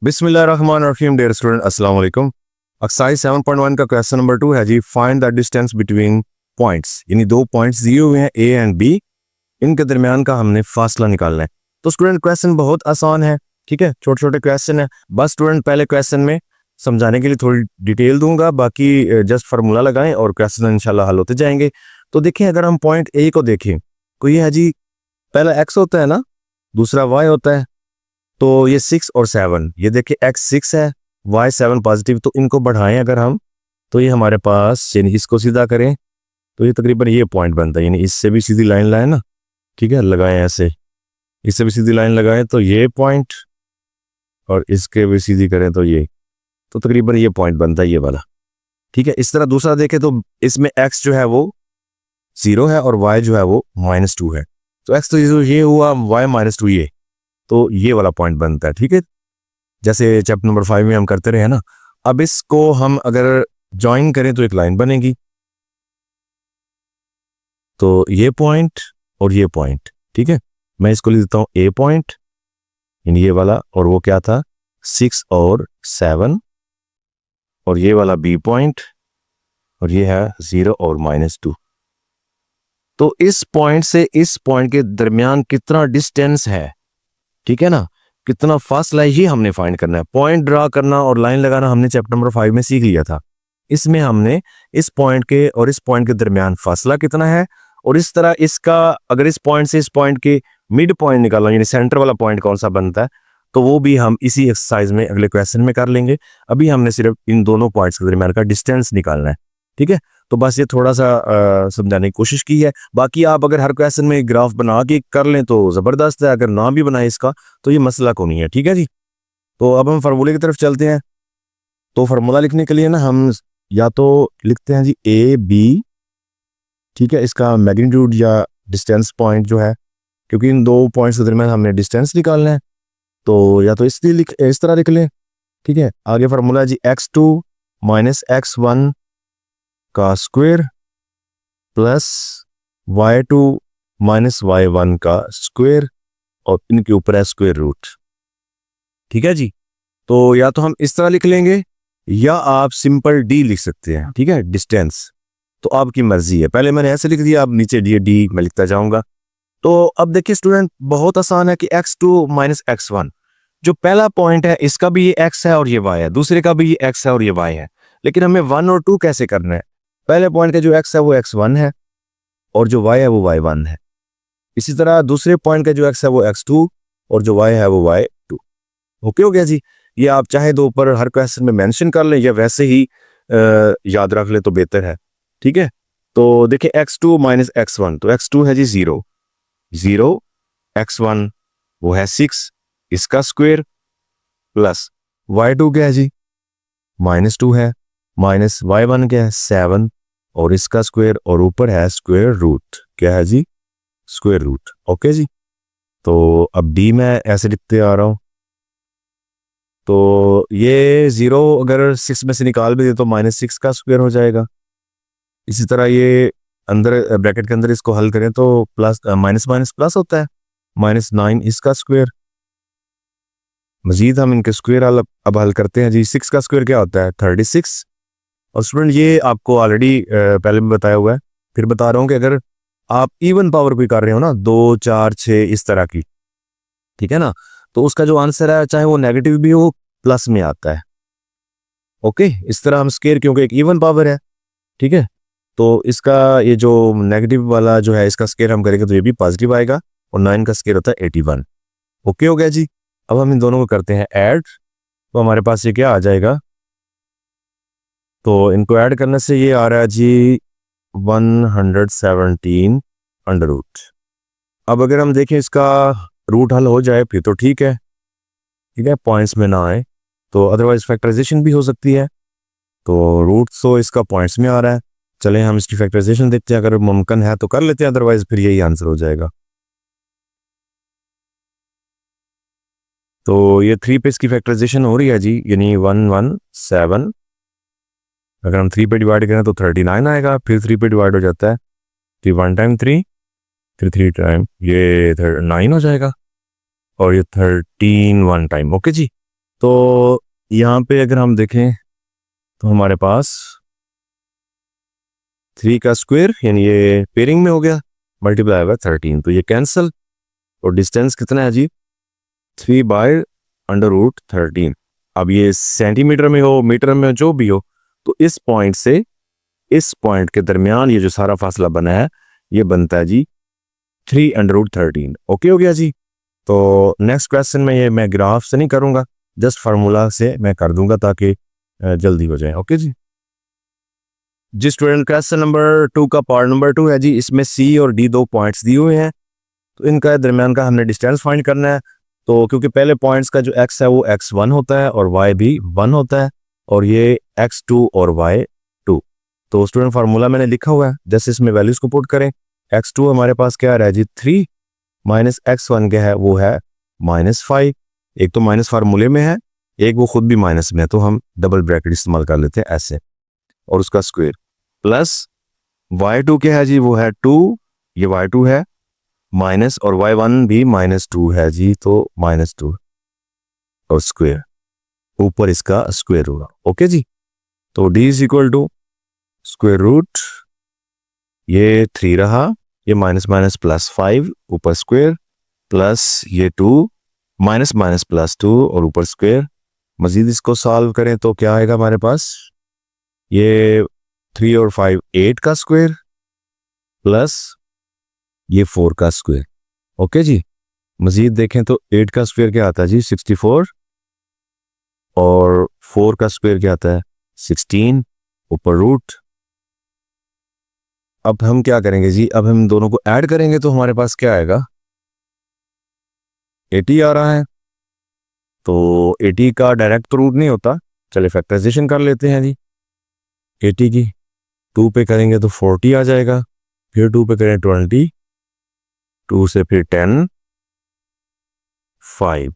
बिस्मिल्लाहिर्रहमानिर्रहीम dear student अस्सलाम वालेकुम। एक्सरसाइज 7.1 का क्वेश्चन नंबर 2 है जी, find the distance between points, यानी दो पॉइंट्स दिए हुए हैं ए एंड बी, इनके दरमियान का हमने फासला निकालना है। तो स्टूडेंट क्वेश्चन बहुत आसान है, ठीक है, छोटे छोटे क्वेश्चन है। बस स्टूडेंट पहले क्वेश्चन में समझाने के लिए थोड़ी डिटेल दूंगा, बाकी जस्ट फार्मूला लगाएं और क्वेश्चन इंशाल्लाह हल होते जाएंगे। तो देखें, अगर हम पॉइंट ए को देखें तो ये है जी, पहला एक्स होता है ना, दूसरा वाई होता है। तो ये 6 और 7, ये देखिए एक्स 6 है, वाई 7 पॉजिटिव, तो इनको बढ़ाएं अगर हम, तो ये हमारे पास, यानी इसको सीधा करें तो ये तकरीबन ये पॉइंट बनता है। यानी इससे भी सीधी लाइन लाएं ना, ठीक है, लगाएं ऐसे, इससे भी सीधी लाइन लगाएं तो ये पॉइंट, और इसके भी सीधी करें तो ये, तो तकरीबन ये पॉइंट बनता है ये वाला, ठीक है। इस तरह दूसरा देखें तो इसमें एक्स जो है वो 0 है और वाई जो है वो -2 है। तो एक्स तो ये हुआ, वाई -2 ये, तो ये वाला पॉइंट बनता है, ठीक है, जैसे चैप्टर नंबर 5 में हम करते रहे ना। अब इसको हम अगर ज्वाइन करें तो एक लाइन बनेगी, तो ये पॉइंट और ये पॉइंट, ठीक है। मैं इसको लिख देता हूं ए पॉइंट, यानी ये वाला, और वो क्या था 6 और 7, और ये वाला बी पॉइंट, और ये है 0 और -2। तो इस पॉइंट से इस पॉइंट के दरमियान कितना डिस्टेंस है, ठीक है ना, कितना फासला है, ये हमने फाइंड करना है। पॉइंट ड्रा करना और लाइन लगाना हमने चैप्टर नंबर 5 में सीख लिया था। इसमें हमने इस पॉइंट के और इस पॉइंट के दरमियान फासला कितना है, और इस तरह इसका, अगर इस पॉइंट से इस पॉइंट के मिड पॉइंट निकालना, यानी सेंटर वाला पॉइंट कौन सा बनता है, तो वो भी हम इसी एक्सरसाइज में अगले क्वेश्चन में कर लेंगे। अभी हमने सिर्फ इन दोनों पॉइंट्स के दरमियान का डिस्टेंस निकालना है, ठीक है। तो बस ये थोड़ा सा समझाने की कोशिश की है। बाकी आप अगर हर क्वेश्चन में ग्राफ बना के कर लें तो ज़बरदस्त है, अगर ना भी बनाए इसका तो ये मसला को नहीं है, ठीक है जी। तो अब हम फार्मूले की तरफ चलते हैं। तो फार्मूला लिखने के लिए ना हम या तो लिखते हैं जी ए बी, ठीक है, इसका मैग्नीट्यूड या डिस्टेंस पॉइंट जो है, क्योंकि इन दो पॉइंट्स के दरमियान हमने डिस्टेंस निकालना है, तो या तो इसलिए इस तरह लिख लें, ठीक है। आगे फार्मूला जी x2 - x1 का स्क्वायर प्लस y2 - y1 का स्क्वायर, और इनके ऊपर है स्क्वायर रूट, ठीक है जी। तो या तो हम इस तरह लिख लेंगे या आप सिंपल d लिख सकते हैं, ठीक है, डिस्टेंस, तो आपकी मर्जी है। पहले मैंने ऐसे लिख दिया, अब नीचे d मैं लिखता जाऊंगा। तो अब देखिए स्टूडेंट, बहुत आसान है कि x2 - x1, जो पहला पॉइंट है इसका भी ये x है और ये y है, दूसरे का भी ये x है और ये y है, लेकिन हमें 1 और 2 कैसे करना है। पहले पॉइंट का जो x है वो x1 है और जो y है वो y1 है। इसी तरह दूसरे पॉइंट का जो x है वो x2 और जो y है वो y2। ओके हो गया जी। ये आप चाहे तो ऊपर हर क्वेश्चन में मेंशन कर लें या वैसे ही याद रख ले तो बेहतर है, ठीक है। तो देखिए x2 - x1, तो x2 है जी 0, x1 वो है 6, इसका स्क्वायर, प्लस y2 क्या है जी -2 है, माइनस y1 क्या है 7, और इसका स्क्वायर, और ऊपर है स्क्वायर रूट, क्या है जी स्क्वायर रूट। ओके जी। तो अब d मैं ऐसे लिखते आ रहा हूं, तो ये 0 अगर 6 में से निकाल भी दे तो -6 का स्क्वायर हो जाएगा। इसी तरह ये अंदर ब्रैकेट के अंदर इसको हल करें तो प्लस माइनस माइनस प्लस होता है, -9 इसका स्क्वायर। मजीद हम इनके स्क्वायर अब हल करते हैं जी। 6 का स्क्वायर क्या होता है 36, और स्टूडेंट ये आपको ऑलरेडी पहले भी बताया हुआ है, फिर बता रहा हूँ कि अगर आप इवन पावर भी कर रहे हो ना, 2 4 6 इस तरह की, ठीक है ना, तो उसका जो आंसर है चाहे वो नेगेटिव भी हो प्लस में आता है। ओके, इस तरह हम स्क्वायर, क्योंकि एक इवन पावर है, ठीक है, तो इसका ये जो नेगेटिव वाला जो है इसका स्क्वायर हम करेंगे तो ये भी पॉजिटिव आएगा, और 9 का स्क्वायर होता है 81। ओके हो गया जी। अब हम इन दोनों को करते हैं ऐड, तो हमारे पास ये क्या आ जाएगा, तो इनको ऐड करने से ये आ रहा है जी 117 अंडर रूट। अब अगर हम देखें इसका रूट हल हो जाए फिर तो ठीक है, ठीक है, पॉइंट्स में ना आए तो, अदरवाइज फैक्टराइजेशन भी हो सकती है। तो रूट तो इसका पॉइंट्स में आ रहा है, चलें हम इसकी फैक्टराइजेशन देखते हैं, अगर मुमकिन है तो कर लेते हैं, अदरवाइज फिर यही आंसर हो जाएगा। तो ये 3 पे इसकी फैक्टराइजेशन हो रही है जी, यानी 117, अगर हम 3 पे डिवाइड करें तो 39 आएगा, फिर 3 पे डिवाइड हो जाता है, तो 1 टाइम 3, फिर 3 टाइम ये 9 हो जाएगा, और ये 13 1 टाइम। ओके जी। तो यहाँ पे अगर हम देखें तो हमारे पास 3 का स्क्वायर यानी ये पेयरिंग में हो गया मल्टीप्लाई बाय 13, तो ये कैंसिल। और डिस्टेंस कितना है जी 3/√13। अब ये सेंटीमीटर में हो मीटर में हो जो भी हो, तो इस पॉइंट से इस पॉइंट के दरमियान ये जो सारा फासला बना है ये बनता है जी 3/√13। ओके हो गया जी। तो नेक्स्ट क्वेश्चन में ये मैं ग्राफ से नहीं करूंगा, जस्ट फार्मूला से मैं कर दूंगा ताकि जल्दी हो जाए। ओके जी। जिस स्टूडेंट क्वेश्चन नंबर 2 का पार्ट नंबर 2 है जी, इसमें सी और डी 2 पॉइंट्स दिए हुए हैं, तो इनका दरमियान का हमने डिस्टेंस फाइंड करना है। तो क्योंकि पहले पॉइंट्स का जो x है वो x1 होता है और y भी 1 होता है, और ये x2 और y2। तो स्टूडेंट फार्मूला मैंने लिखा हुआ है, जैसे इसमें वैल्यूज को पुट करें। x2 हमारे पास क्या आ रहा है जी 3 माइनस x1 क्या है वो है -5। एक तो माइनस फार्मूले में है, एक वो खुद भी माइनस में है, तो हम डबल ब्रैकेट इस्तेमाल कर लेते हैं ऐसे, और उसका स्क्वायर प्लस y2 क्या है जी वो है 2, ये y2 है माइनस, और y1 भी -2 है जी, तो -2 और स्क्वायर ऊपर इसका स्क्वायर होगा। ओके जी। तो d is equal to square root, ये 3 रहा, ये माइनस माइनस प्लस 5 ऊपर स्क्वायर, प्लस ये 2 माइनस माइनस प्लस 2 और ऊपर स्क्वायर। मजीद इसको सॉल्व करें तो क्या आएगा हमारे पास, ये 3 और 5 8 का स्क्वायर प्लस ये 4 का स्क्वायर। ओके जी। मजीद देखें तो 8 का स्क्वायर क्या आता है जी 64, और 4 का स्क्वायर क्या आता है 16 ऊपर रूट। अब हम क्या करेंगे जी, अब हम दोनों को ऐड करेंगे तो हमारे पास क्या आएगा 80 आ रहा है। तो 80 का डायरेक्ट तो रूट नहीं होता, चलिए फैक्टराइजेशन कर लेते हैं जी। 80 की 2 पे करेंगे तो 40 आ जाएगा, फिर 2 पे करें 20, 2 से फिर 10, 5,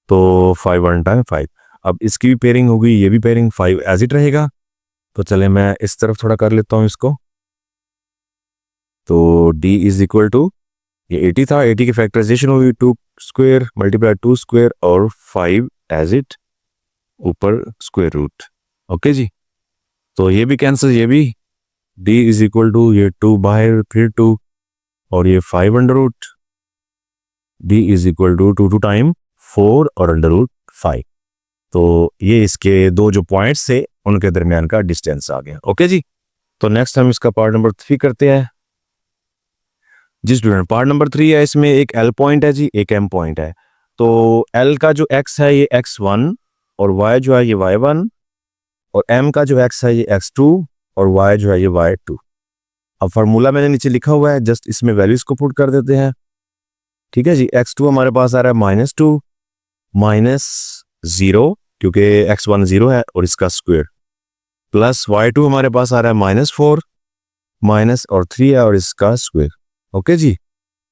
तो 5 1 टाइम 5। अब इसकी भी पेयरिंग होगी, ये भी पेयरिंग 5 एज इट रहेगा। तो चले मैं इस तरफ थोड़ा कर लेता हूँ इसको। तो d इज इक्वल टू, ये 80 था, 80 की फैक्टराइजेशन होगी 2 स्क्वायर मल्टीप्लाई 2 स्क्वायर और 5 एज इट ऊपर स्क्वायर रूट। ओके जी। तो ये भी कैंसिल, ये भी d इज इक्वल टू ये 2 बाहर फिर 2 और ये 5 under root, d is equal to 2 time 4 और अंडर रूट 5। तो ये इसके दो जो पॉइंट्स थे उनके दरमियान का डिस्टेंस आ गया। ओके जी। तो नेक्स्ट हम इसका पार्ट नंबर 3 करते हैं। जी स्टूडेंट, पार्ट नंबर 3 है, इसमें एक L पॉइंट है जी, एक M पॉइंट है। तो L का जो x है ये x1 और y जो है ये y1, और M का जो x है ये x2 और y जो है ये y2। अब फार्मूला मैंने नीचे लिखा हुआ है, जस्ट इसमें वैल्यूज को पुट कर देते हैं। ठीक है जी। x2 हमारे पास आ रहा है -2 -0 क्योंकि x1 0 है और इसका स्क्वायर, प्लस y2 हमारे पास आ रहा है -4 माइनस और 3 है और इसका स्क्वायर। ओके जी।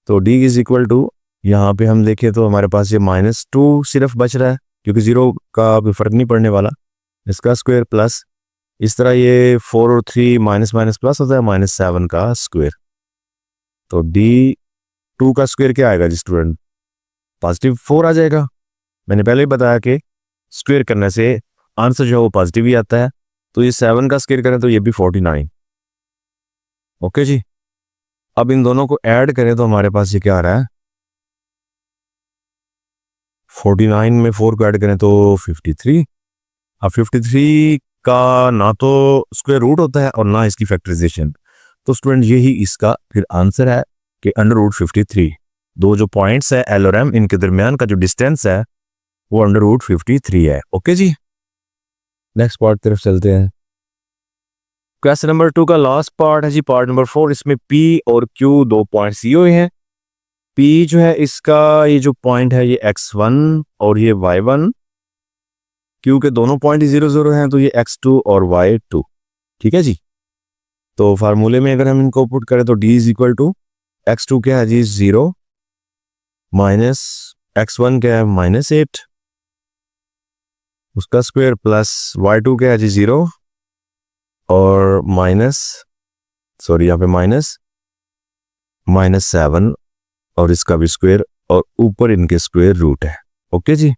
तो d इज इक्वल टू, यहाँ पे हम देखें तो हमारे पास ये -2 सिर्फ बच रहा है क्योंकि 0 का भी फर्क नहीं पड़ने वाला, इसका स्क्वायर प्लस इस तरह ये 4 और 3 माइनस माइनस प्लस होता है -7 का स्क्वायर। तो d2 का स्क्वायर क्या आएगा जी स्टूडेंट, +4 आ जाएगा। मैंने पहले ही बताया कि स्क्वायर करने से आंसर जो है वो पॉजिटिव ही आता है। तो ये 7 का स्क्वायर करें तो ये भी 49। ओके जी। अब इन दोनों को ऐड करें तो हमारे पास ये क्या आ रहा है 49 में 4 को ऐड करें तो 53। अब 53 का ना तो स्क्वायर रूट होता है और ना इसकी फैक्टराइजेशन, तो स्टूडेंट यही इसका फिर आंसर है कि √53। दो जो पॉइंट्स है L और M, इनके दरमियान का जो डिस्टेंस है वो √53 है। ओके जी। नेक्स्ट पार्ट तरफ चलते हैं। क्वेश्चन नंबर 2 का लास्ट पार्ट है जी, पार्ट नंबर 4। इसमें P और Q 2 पॉइंट्स दिए हुए हैं। P जो है इसका ये जो पॉइंट है ये x1 और ये y1, Q के दोनों पॉइंट 0 0 हैं तो ये x2 और y2। ठीक है जी। तो फार्मूले में अगर हम इनको पुट करें तो d is equal to x2 क्या है जी 0 माइनस x1 क्या है -8 उसका स्क्वायर प्लस y2 क्या है जी 0 और यहाँ पे -7 और इसका भी स्क्वायर और ऊपर इनके स्क्वायर रूट है। ओके जी।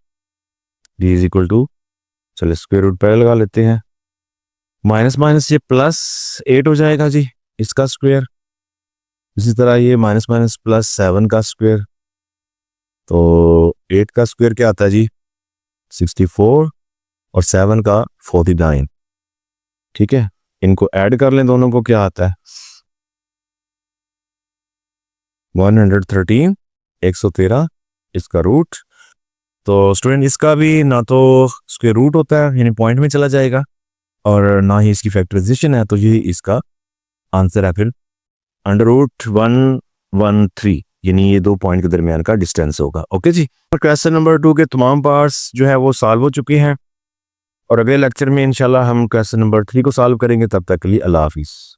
डी इज इक्वल टू, चलो स्क्वायर रूट पहले लगा लेते हैं, माइनस माइनस ये +8 हो जाएगा जी इसका स्क्वायर। इसी तरह ये माइनस माइनस +7 का स्क्वायर, तो 8 का स्क्वायर क्या आता है जी 64 और 7 का 49। ठीक है, इनको ऐड कर लें दोनों को, क्या आता है 113, 113 इसका रूट। तो स्टूडेंट इसका भी ना तो स्क्वायर रूट होता है यानी पॉइंट में चला जाएगा और ना ही इसकी फैक्टराइजेशन है, तो ये इसका आंसर है फिर √113, यानी ये 2 पॉइंट के दरमियान का डिस्टेंस होगा। ओके जी, क्वेश्चन नंबर 2 के तमाम पार्ट्स जो है वो सॉल्व हो चुके हैं और अगले लेक्चर में इंशाल्लाह हम क्वेश्चन नंबर 3 को सॉल्व करेंगे। तब तक के लिए अल्लाह हाफिज़।